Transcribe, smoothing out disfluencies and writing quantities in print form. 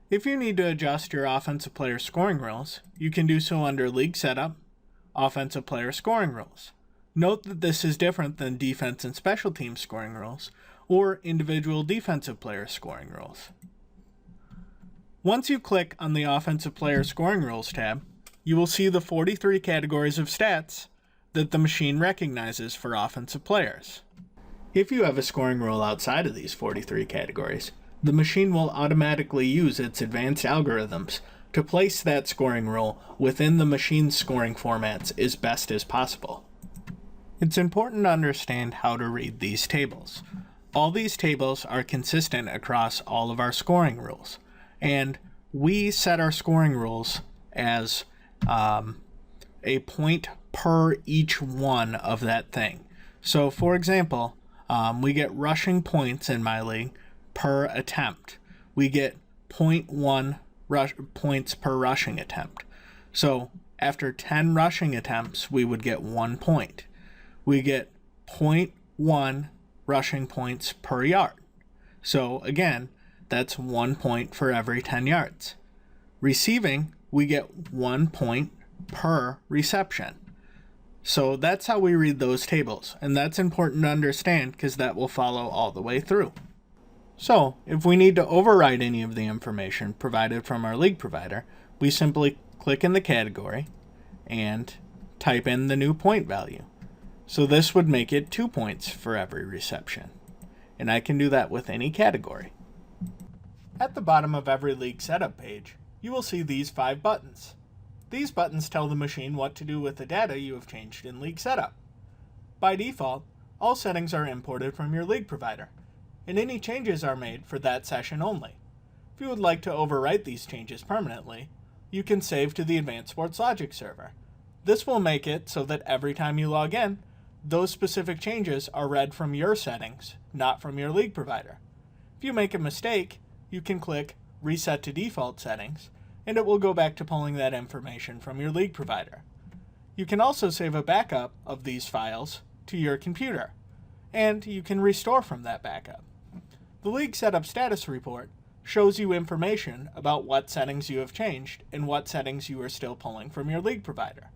If you need to adjust your offensive player scoring rules, you can do so under League Setup, Offensive Player Scoring Rules. Note that this is different than defense and special teams scoring rules, or individual defensive player scoring rules. Once you click on the Offensive Player Scoring Rules tab, you will see the 43 categories of stats that the machine recognizes for offensive players. If you have a scoring rule outside of these 43 categories, the machine will automatically use its advanced algorithms to place that scoring rule within the machine's scoring formats as best as possible. It's important to understand how to read these tables. All these tables are consistent across all of our scoring rules, and we set our scoring rules as a point per each one of that thing. So for example, we get rushing points in my league per attempt. We get 0.1 points per rushing attempt. So after 10 rushing attempts, we would get 1 point. We get 0.1 rushing points per yard. So again, that's 1 point for every 10 yards. Receiving, we get 1 point per reception. So that's how we read those tables, and that's important to understand because that will follow all the way through. So if we need to override any of the information provided from our league provider, we simply click in the category and type in the new point value. So this would make it 2 points for every reception. And I can do that with any category. At the bottom of every league setup page, you will see these 5 buttons. These buttons tell the machine what to do with the data you have changed in league setup. By default, all settings are imported from your league provider, and any changes are made for that session only. If you would like to overwrite these changes permanently, you can save to the Advanced Sports Logic server. This will make it so that every time you log in, those specific changes are read from your settings, not from your league provider. If you make a mistake, you can click Reset to Default Settings, and it will go back to pulling that information from your league provider. You can also save a backup of these files to your computer, and you can restore from that backup. The League Setup Status Report shows you information about what settings you have changed and what settings you are still pulling from your league provider.